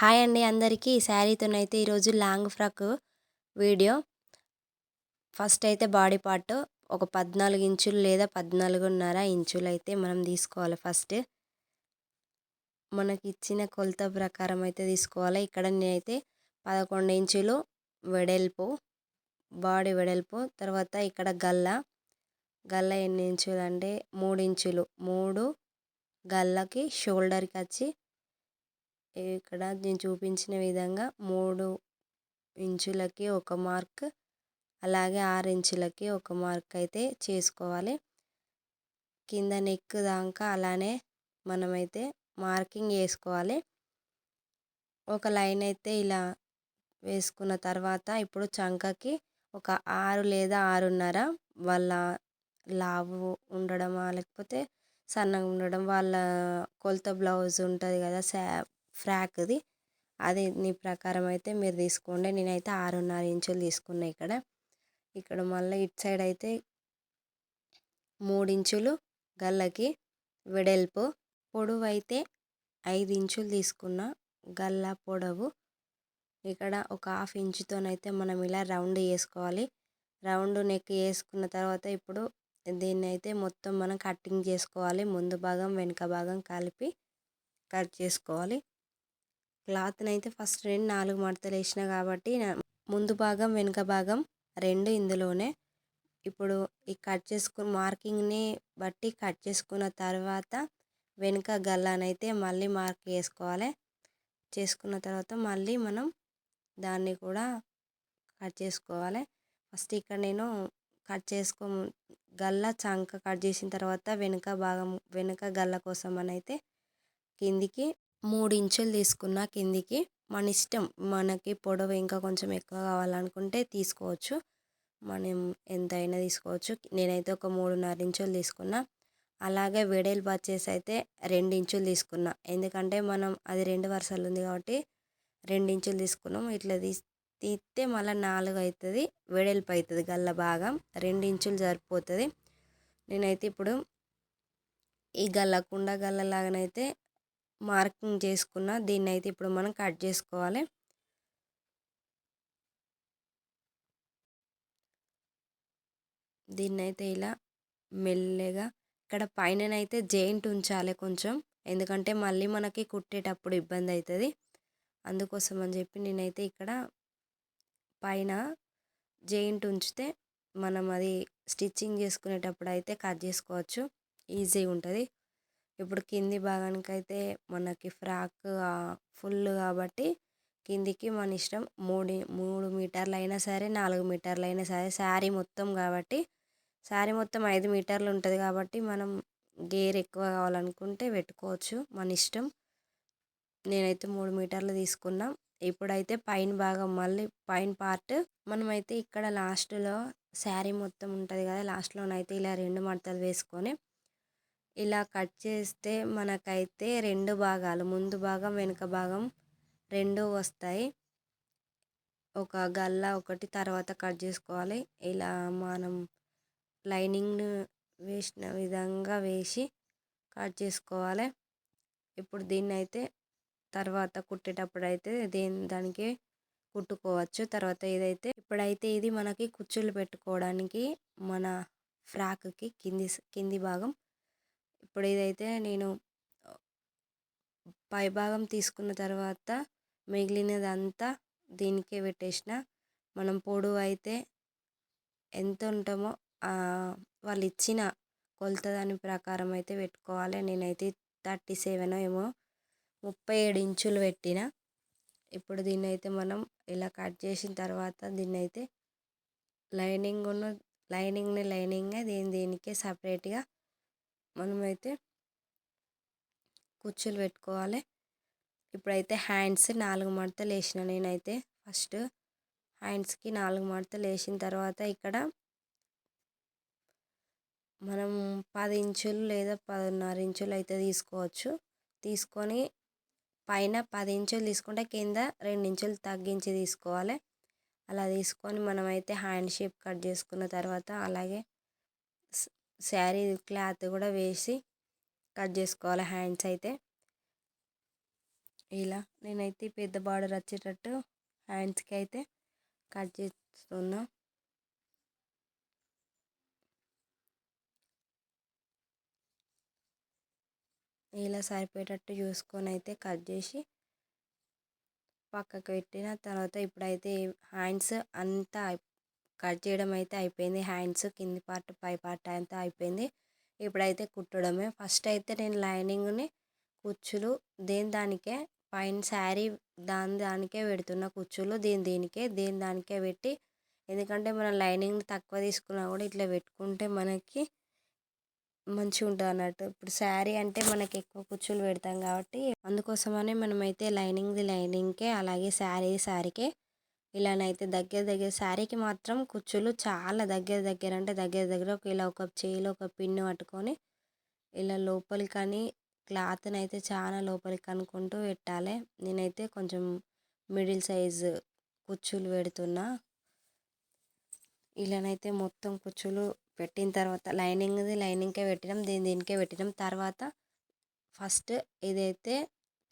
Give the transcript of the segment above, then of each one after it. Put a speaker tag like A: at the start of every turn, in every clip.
A: Hi అండి అందరికీ. ఈ శారీతోనైతే ఈరోజు లాంగ్ ఫ్రాక్ వీడియో. ఫస్ట్ అయితే బాడీ పార్ట్ ఒక 14 ఇంచులు లేదా 14.5 ఇంచులు అయితే మనం తీసుకోవాలి. ఫస్ట్ మనకి ఇచ్చిన కొలత ప్రకారం అయితే తీసుకోవాలి. ఇక్కడ నేనైతే 11 ఇంచులు వెడల్పు, బాడీ వెడల్పు. తర్వాత ఇక్కడ గల్ల ఎన్ని ఇంచులు అంటే 3 ఇంచులు. 3 గల్లకి షోల్డర్కి వచ్చి ఇక్కడ నేను చూపించిన విధంగా 3 ఇంచులకి ఒక మార్క్, అలాగే 6 ఇంచులకి ఒక మార్క్ అయితే చేసుకోవాలి. కింద నెక్ దాకా అలానే మనమైతే మార్కింగ్ వేసుకోవాలి. ఒక లైన్ అయితే ఇలా వేసుకున్న తర్వాత ఇప్పుడు చంకకి ఒక 6 లేదా 6.5 వాళ్ళ లావు ఉండడమా లేకపోతే సన్నగా ఉండడం వాళ్ళ కొలత బ్లౌజ్ ఉంటుంది కదా ఫ్రాక్ది, అది నీ ప్రకారం అయితే మీరు తీసుకోండి. నేనైతే 6.5 ఇంచులు తీసుకున్నా. ఇక్కడ మళ్ళీ ఇటు సైడ్ అయితే 3 ఇంచులు గల్లకి వెడల్పు, పొడవు అయితే 5 ఇంచులు తీసుకున్న గల్ల పొడవు. ఇక్కడ ఒక 1/2 ఇంచుతోనైతే మనం ఇలా రౌండ్ చేసుకోవాలి. రౌండ్ నెక్ వేసుకున్న తర్వాత ఇప్పుడు దీన్ని అయితే మొత్తం మనం కటింగ్ చేసుకోవాలి. ముందు భాగం వెనుక భాగం కలిపి కట్ చేసుకోవాలి. క్లాత్ని అయితే ఫస్ట్ 4 మడతలు వేసిన కాబట్టి ముందు భాగం వెనుక భాగం 2 ఇందులోనే. ఇప్పుడు ఈ కట్ చేసుకున్న మార్కింగ్ని బట్టి కట్ చేసుకున్న తర్వాత వెనుక గల్లానైతే మళ్ళీ మార్క్ చేసుకోవాలి. చేసుకున్న తర్వాత మళ్ళీ మనం దాన్ని కూడా కట్ చేసుకోవాలి. ఫస్ట్ ఇక్కడ నేను గల్ల చంక కట్ చేసిన తర్వాత వెనుక గల్ల కోసం అని అయితే కిందికి 3 ఇంచులు తీసుకున్నా. కిందికి మన ఇష్టం, మనకి పొడవు ఇంకా కొంచెం ఎక్కువ కావాలనుకుంటే తీసుకోవచ్చు, మనం ఎంతైనా తీసుకోవచ్చు. నేనైతే ఒక 3.5 ఇంచులు తీసుకున్నా. అలాగే వెడల్పు వచ్చేసి అయితే 2 ఇంచులు తీసుకున్నా. ఎందుకంటే మనం అది 2 వరుసలు ఉంది కాబట్టి 2 ఇంచులు తీసుకున్నాం. ఇట్లా తీస్తే మళ్ళీ 4 అవుతుంది, వెడల్పు అవుతుంది గల్ల భాగం. 2 ఇంచులు సరిపోతుంది. నేనైతే ఇప్పుడు ఈ కుండ గల్ల లాగానైతే మార్కింగ్ చేసుకున్న. దీన్ని అయితే ఇప్పుడు మనం కట్ చేసుకోవాలి. దీన్ని అయితే ఇలా మెల్లగా ఇక్కడ పైననైతే జాయింట్ ఉంచాలి కొంచెం, ఎందుకంటే మళ్ళీ మనకి కుట్టేటప్పుడు ఇబ్బంది అవుతుంది. అందుకోసం అని చెప్పి నేనైతే ఇక్కడ పైన జాయింట్ ఉంచితే మనం అది స్టిచ్చింగ్ చేసుకునేటప్పుడు అయితే కట్ చేసుకోవచ్చు, ఈజీగా ఉంటుంది. ఇప్పుడు కింది భాగానికి అయితే మనకి ఫ్రాక్ ఫుల్ కాబట్టి కిందికి మన ఇష్టం. 3 మీటర్లు అయినా సరే, 4 మీటర్లు అయినా సరే. శారీ మొత్తం కాబట్టి, శారీ మొత్తం 5 మీటర్లు ఉంటుంది కాబట్టి మనం గేర్ ఎక్కువ కావాలనుకుంటే పెట్టుకోవచ్చు, మన ఇష్టం. నేనైతే 3 మీటర్లు తీసుకున్నా. ఇప్పుడైతే పైన భాగం మళ్ళీ పైన పార్ట్ మనమైతే ఇక్కడ లాస్ట్లో శారీ మొత్తం ఉంటుంది కదా, లాస్ట్లోనైతే ఇలా 2 మడతలు వేసుకొని ఇలా కట్ చేస్తే మనకైతే 2 భాగాలు, ముందు భాగం వెనుక భాగం 2 వస్తాయి. ఒక గల్ల ఒకటి తర్వాత కట్ చేసుకోవాలి. ఇలా మనం లైనింగ్ వేసిన విధంగా వేసి కట్ చేసుకోవాలి. ఇప్పుడు దీన్ని అయితే తర్వాత కుట్టేటప్పుడు అయితే దానికి కుట్టుకోవచ్చు. తర్వాత ఇప్పుడైతే ఇది మనకి కుచ్చులు పెట్టుకోవడానికి మన ఫ్రాక్కి కింది భాగం. ఇప్పుడు ఇదైతే నేను పై భాగం తీసుకున్న తర్వాత మిగిలినదంతా దీనికే పెట్టేసిన. మనం పొడవు అయితే ఎంత ఉంటామో వాళ్ళు ఇచ్చిన కొలత దాని ప్రకారం అయితే పెట్టుకోవాలి. నేనైతే 37 ఏమో 37 ఇంచులు పెట్టిన. ఇప్పుడు దీన్ని అయితే మనం ఇలా కట్ చేసిన తర్వాత దీన్ని అయితే లైనింగ్ని దీనికే సపరేట్గా మనమైతే కుచ్చులు పెట్టుకోవాలి. ఇప్పుడైతే హ్యాండ్స్ 4 మడతలు వేసిన. నేనైతే ఫస్ట్ హ్యాండ్స్కి 4 మడతలు వేసిన తర్వాత ఇక్కడ మనం 10 ఇంచులు లేదా 10.5 ఇంచులు అయితే తీసుకోవచ్చు. తీసుకొని పైన 10 ఇంచులు తీసుకుంటే కింద 2 ఇంచులు తగ్గించి తీసుకోవాలి. అలా తీసుకొని మనమైతే హ్యాండ్ షేప్ కట్ చేసుకున్న తర్వాత అలాగే శారీ క్లాత్ కూడా వేసి కట్ చేసుకోవాలి హ్యాండ్స్ అయితే. ఇలా నేనైతే పెద్ద బార్డర్ వచ్చేటట్టు హ్యాండ్స్కి అయితే కట్ చేస్తున్నా. ఇలా సరిపోయేటట్టు చూసుకొని అయితే కట్ చేసి పక్కకు పెట్టిన తర్వాత ఇప్పుడైతే హ్యాండ్స్ అంతా కట్ చేయడం అయితే అయిపోయింది. హ్యాండ్స్ కింది పార్ట్ పై పార్ట్ అంతా అయిపోయింది. ఇప్పుడైతే కుట్టడమే. ఫస్ట్ అయితే నేను లైనింగ్ని కుచ్చులు దానికే పైన శారీ దానికే పెడుతున్న కుచ్చులు దీనికే పెట్టి, ఎందుకంటే మనం లైనింగ్ తక్కువ తీసుకున్నా కూడా ఇట్లా పెట్టుకుంటే మనకి మంచిగా ఉంటుంది అన్నట్టు. ఇప్పుడు శారీ అంటే మనకి ఎక్కువ కుచ్చులు పెడతాం కాబట్టి అందుకోసమని మనమైతే లైనింగ్కే అలాగే శారీకే ఇలానైతే దగ్గర శారీకి మాత్రం కుచ్చులు చాలా దగ్గర అంటే దగ్గర ఇలా ఒక చేయిలో ఒక పిన్ను పట్టుకొని ఇలా లోపలికని క్లాత్ని అయితే చాలా లోపలికి అనుకుంటూ పెట్టాలి. నేనైతే కొంచెం మిడిల్ సైజ్ కుచ్చులు పెడుతున్నా. ఇలానైతే మొత్తం కుచ్చులు పెట్టిన తర్వాత లైనింగ్కే పెట్టినాం, దీనికే పెట్టినాం. తర్వాత ఫస్ట్ ఇదైతే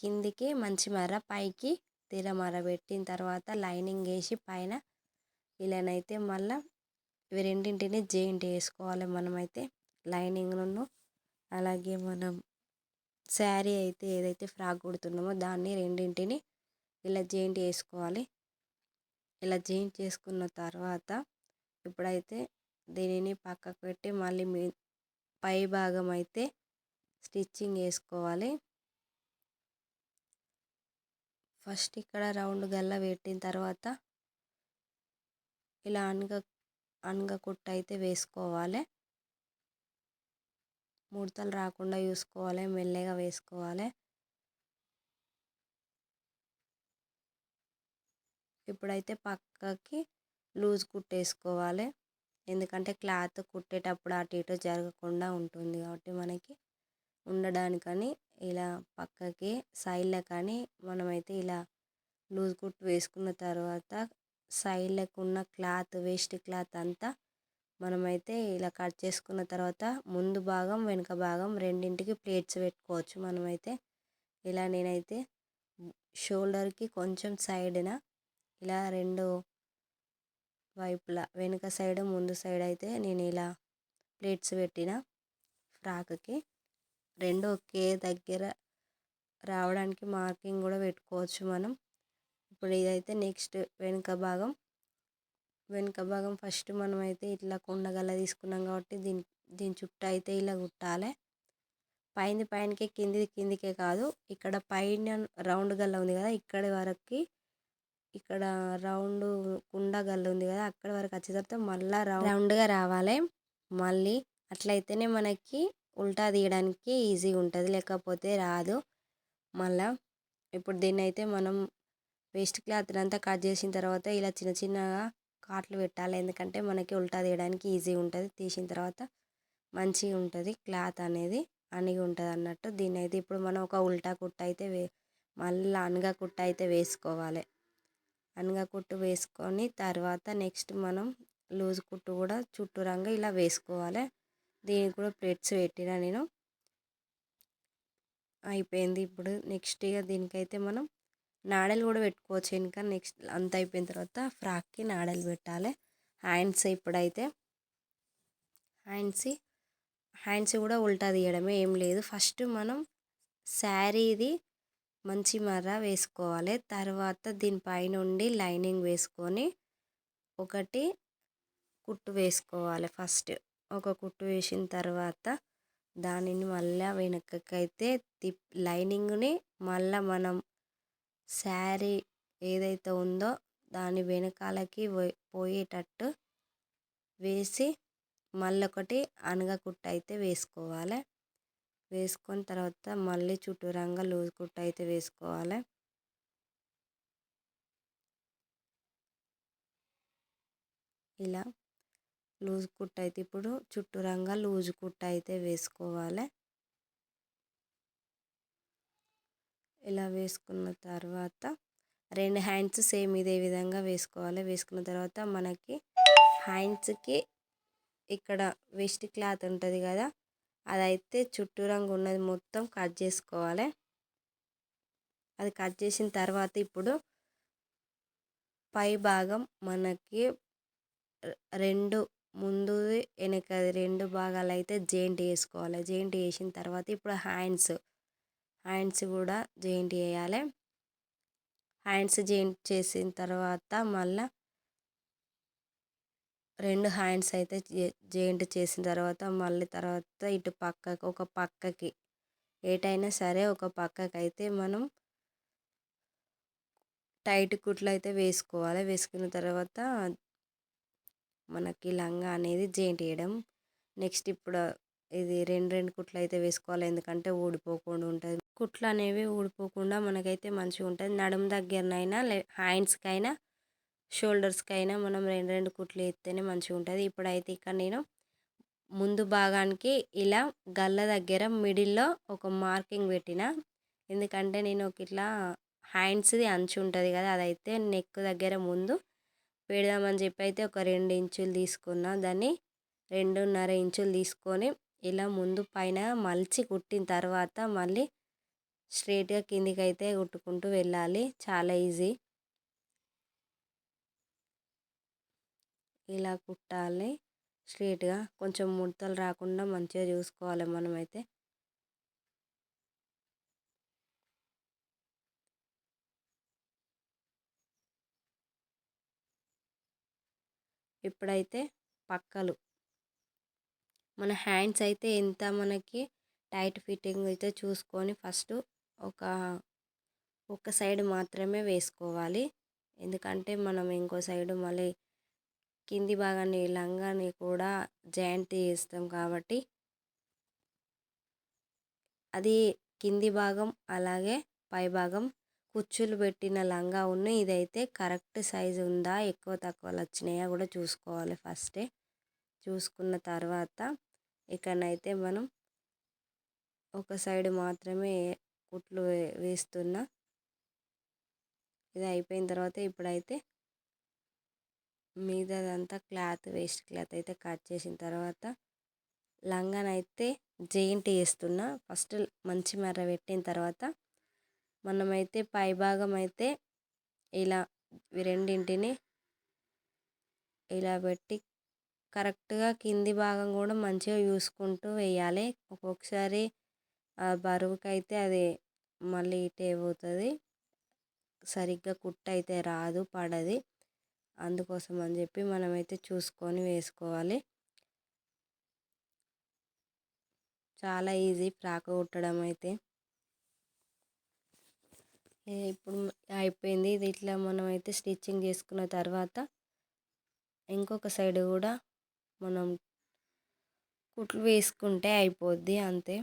A: కిందికి మంచి మర, పైకి తిరమర పెట్టిన తర్వాత లైనింగ్ వేసి పైన ఇలానైతే మళ్ళీ ఇవి రెండింటిని జాయింట్ వేసుకోవాలి. మనమైతే లైనింగ్ను అలాగే మనం శారీ అయితే ఏదైతే ఫ్రాక్ కుడుతున్నామో దాన్ని రెండింటిని ఇలా జాయింట్ చేసుకోవాలి. ఇలా జాయింట్ చేసుకున్న తర్వాత ఇప్పుడైతే దీనిని పక్కకు పెట్టి మళ్ళీ పై భాగం అయితే స్టిచ్చింగ్ వేసుకోవాలి. ఫస్ట్ ఇక్కడ రౌండ్ గల్ల పెట్టిన తర్వాత ఇలా అనగ కుట్టు అయితే వేసుకోవాలి. ముడతలు రాకుండా చూసుకోవాలి, మెల్లగా వేసుకోవాలి. ఇప్పుడైతే పక్కకి లూజ్ కుట్టేసుకోవాలి, ఎందుకంటే క్లాత్ కుట్టేటప్పుడు అటు ఇటు జరగకుండా ఉంటుంది కాబట్టి మనకి ఉండడానికని ఇలా పక్కకి సైడ్లకు కానీ మనమైతే ఇలా లూజ్ కుట్టు వేసుకున్న తర్వాత సైడ్లకు ఉన్న క్లాత్ వేస్ట్ క్లాత్ అంతా మనమైతే ఇలా కట్ చేసుకున్న తర్వాత ముందు భాగం వెనుక భాగం రెండింటికి ప్లేట్స్ పెట్టుకోవచ్చు. మనమైతే ఇలా నేనైతే షోల్డర్కి కొంచెం సైడ్న ఇలా రెండు వైపులా వెనుక సైడ్ ముందు సైడ్ అయితే నేను ఇలా ప్లేట్స్ పెట్టిన ఫ్రాక్కి రెండు ఒకే దగ్గర రావడానికి మార్కింగ్ కూడా పెట్టుకోవచ్చు మనం. ఇప్పుడు ఇదైతే నెక్స్ట్ వెనుక భాగం ఫస్ట్ మనమైతే ఇట్లా కుండగల్ల తీసుకున్నాం కాబట్టి దీని చుట్టూ అయితే ఇలా కుట్టాలి. పైనకే కిందికే కాదు, ఇక్కడ పైన రౌండ్ గల్ల ఉంది కదా ఇక్కడి వరకు, ఇక్కడ రౌండ్ కుండ గల్ల ఉంది కదా అక్కడి వరకు వచ్చే తర్వాత మళ్ళీ రౌండ్గా రావాలి. మళ్ళీ అట్లయితేనే మనకి ఉల్టా తీయడానికి ఈజీగా ఉంటుంది, లేకపోతే రాదు. మళ్ళీ ఇప్పుడు దీన్ని అయితే మనం వేస్ట్ క్లాత్ అంతా కట్ చేసిన తర్వాత ఇలా చిన్నగా కాట్లు పెట్టాలి, ఎందుకంటే మనకి ఉల్టా తీయడానికి ఈజీగా ఉంటుంది. తీసిన తర్వాత మంచిగా ఉంటుంది క్లాత్ అనేది, అణిగి ఉంటుంది అన్నట్టు. దీన్ని అయితే ఇప్పుడు మనం ఒక ఉల్టా కుట్టు అయితే మళ్ళీ అనగా కుట్టు అయితే వేసుకోవాలి. అనగా కుట్టు వేసుకొని తర్వాత నెక్స్ట్ మనం లూజ్ కుట్టు కూడా చుట్టూరంగా ఇలా వేసుకోవాలి. దీనికి కూడా ప్లేట్స్ పెట్టిన నేను, అయిపోయింది. ఇప్పుడు నెక్స్ట్ ఇక దీనికైతే మనం నాడలు కూడా పెట్టుకోవచ్చు ఇంకా. నెక్స్ట్ అంత అయిపోయిన తర్వాత ఫ్రాక్కి నాడలు పెట్టాలి. హ్యాండ్స్ ఇప్పుడైతే హ్యాండ్స్ కూడా ఉల్టా తీయడమే, ఏం లేదు. ఫస్ట్ మనం శారీది మంచి మర్ర వేసుకోవాలి, తర్వాత దీనిపైనుండి లైనింగ్ వేసుకొని ఒకటి కుట్టు వేసుకోవాలి. ఫస్ట్ ఒక కుట్టు వేసిన తర్వాత దానిని మళ్ళీ వెనకకైతే లైనింగ్ని మళ్ళీ మనం శారీ ఏదైతే ఉందో దాని వెనకాలకి పోయేటట్టు వేసి మళ్ళీ ఒకటి అనగ కుట్టు అయితే వేసుకోవాలి. వేసుకొని తర్వాత మళ్ళీ చుట్టూరంగా లూజ్ కుట్టు అయితే వేసుకోవాలి. ఇలా లూజ్ కుట్టు అయితే ఇప్పుడు చుట్టూరంగా లూజ్ కుట్టు అయితే వేసుకోవాలి. ఇలా వేసుకున్న తర్వాత రెండు హ్యాండ్స్ సేమ్ ఇదే విధంగా వేసుకోవాలి. వేసుకున్న తర్వాత మనకి హ్యాండ్స్కి ఇక్కడ వేస్ట్ క్లాత్ ఉంటుంది కదా, అదైతే చుట్టూరంగా ఉన్నది మొత్తం కట్ చేసుకోవాలి. అది కట్ చేసిన తర్వాత ఇప్పుడు పై భాగం మనకి 2 ముందుది వెనకది 2 భాగాలైతే జాయింట్ చేసుకోవాలి. జాయింట్ చేసిన తర్వాత ఇప్పుడు హ్యాండ్స్ కూడా జాయింట్ చేయాలి. హ్యాండ్స్ జాయింట్ చేసిన తర్వాత మళ్ళీ 2 హ్యాండ్స్ అయితే జాయింట్ చేసిన తర్వాత మళ్ళీ తర్వాత ఇటు ఒక పక్కకి ఏటైనా సరే ఒక పక్కకైతే మనం టైట్ కుట్లు అయితే వేసుకోవాలి. వేసుకున్న తర్వాత మనకి లంగా అనేది జాయింట్ చేయడం. నెక్స్ట్ ఇప్పుడు ఇది 2 కుట్లు అయితే వేసుకోవాలి, ఎందుకంటే ఊడిపోకుండా ఉంటుంది. కుట్లు అనేవి ఊడిపోకుండా మనకైతే మంచిగా ఉంటుంది. నడుము దగ్గరనైనా హ్యాండ్స్కైనా షోల్డర్స్కైనా మనం 2 కుట్లు వేస్తేనే మంచిగా ఉంటుంది. ఇప్పుడైతే ఇక్కడ నేను ముందు భాగానికి ఇలా గల్ల దగ్గర మిడిల్లో ఒక మార్కింగ్ పెట్టిన, ఎందుకంటే నేను ఒక ఇట్లా హ్యాండ్స్ది అంచు ఉంటుంది కదా, అదైతే నెక్ దగ్గర ముందు పెడదామని చెప్పి అయితే ఒక 2 ఇంచులు తీసుకున్న, దాన్ని 2.5 ఇంచులు తీసుకొని ఇలా ముందు పైన మలిచి కుట్టిన తర్వాత మళ్ళీ స్ట్రైట్గా కిందికి అయితే కుట్టుకుంటూ వెళ్ళాలి. చాలా ఈజీ. ఇలా కుట్టాలి స్ట్రైట్గా, కొంచెం ముడతలు రాకుండా మంచిగా చూసుకోవాలి మనమైతే. ఇప్పుడైతే పక్కలు మన హ్యాండ్స్ అయితే ఎంత మనకి టైట్ ఫిట్టింగ్ అయితే చూసుకొని ఫస్ట్ ఒక సైడ్ మాత్రమే వేసుకోవాలి, ఎందుకంటే మనం ఇంకో సైడు మళ్ళీ కింది భాగాన్ని లంగాని కూడా జాయింట్ చేస్తాం కాబట్టి అది కింది భాగం అలాగే పై భాగం కుచ్చులు పెట్టిన లంగా ఇదైతే కరెక్ట్ సైజు ఉందా, ఎక్కువ తక్కువలు వచ్చినాయా కూడా చూసుకోవాలి ఫస్టే. చూసుకున్న తర్వాత ఇక్కడనైతే మనం ఒక సైడ్ మాత్రమే కుట్లు వేస్తున్నా. ఇది అయిపోయిన తర్వాత ఇప్పుడైతే మీదదంతా వేస్ట్ క్లాత్ అయితే కట్ చేసిన తర్వాత లంగానైతే జాయింట్ చేస్తున్నా. ఫస్ట్ మంచి మర్ర పెట్టిన తర్వాత మనమైతే పై భాగం అయితే ఇలా రెండింటిని ఇలా పెట్టి కరెక్ట్గా కింది భాగం కూడా మంచిగా చూసుకుంటూ వేయాలి. ఒక్కొక్కసారి బరువుకైతే అది మళ్ళీ ఇటే పోతుంది, సరిగ్గా కుట్టు అయితే రాదు, పడది. అందుకోసం అని చెప్పి మనమైతే చూసుకొని వేసుకోవాలి. చాలా ఈజీ ఫ్రాక్ కుట్టడం అయితే. ఇప్పుడు అయిపోయింది. ఇది ఇట్లా మనమైతే స్టిచ్చింగ్ చేసుకున్న తర్వాత ఇంకొక సైడ్ కూడా మనం కుట్లు వేసుకుంటే అయిపోద్ది, అంతే.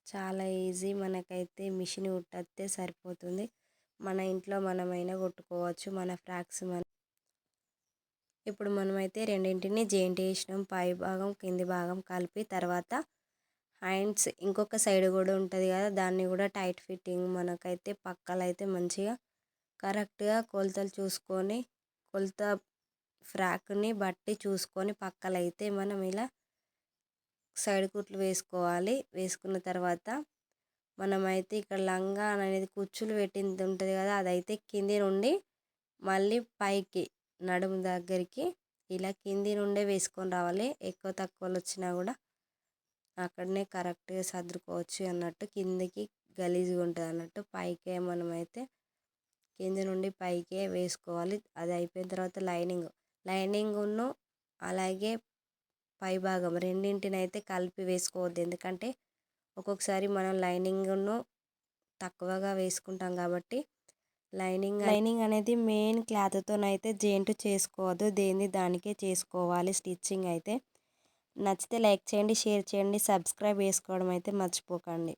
A: చాలా ఈజీ. మనకైతే మిషన్ కుట్టేస్తే సరిపోతుంది. మన ఇంట్లో మనమైనా కుట్టుకోవచ్చు మన ఫ్రాక్స్. ఇప్పుడు మనమైతే రెండింటిని జాయింట్ చేసినాం, పై భాగం కింది భాగం కలిపి. తర్వాత హ్యాండ్స్ ఇంకొక సైడ్ కూడా ఉంటుంది కదా, దాన్ని కూడా టైట్ ఫిట్టింగ్ మనకైతే పక్కలైతే మంచిగా కరెక్ట్గా కొలతలు చూసుకొని కొలత ఫ్రాక్ని బట్టి చూసుకొని పక్కలైతే మనం ఇలా సైడ్ కుట్లు వేసుకోవాలి. వేసుకున్న తర్వాత మనమైతే ఇక్కడ లంగా అనేది కుచ్చులు పెట్టింది ఉంటుంది కదా, అదైతే కింది నుండి మళ్ళీ పైకి నడుము దగ్గరికి ఇలా కింది నుండే వేసుకొని రావాలి. ఎక్కువ తక్కువలు వచ్చినా కూడా అక్కడనే కరెక్ట్గా సర్దుకోవచ్చు అన్నట్టు, కిందికి గలీజ్గా ఉంటుంది అన్నట్టు. పైకే మనమైతే కింది నుండి పైకే వేసుకోవాలి. అది అయిపోయిన తర్వాత లైనింగ్ను అలాగే పై భాగం రెండింటిని అయితే కలిపి వేసుకోవద్దు, ఎందుకంటే ఒక్కొక్కసారి మనం లైనింగ్ను తక్కువగా వేసుకుంటాం కాబట్టి లైనింగ్ అనేది మెయిన్ క్లాత్తోనైతే జాయింట్ చేసుకోవద్దు, దేన్ని దానికే చేసుకోవాలి స్టిచ్చింగ్ అయితే. నచ్చితే లైక్ చేయండి, షేర్ చేయండి, సబ్స్క్రైబ్ చేసుకోవడం అయితే మర్చిపోకండి.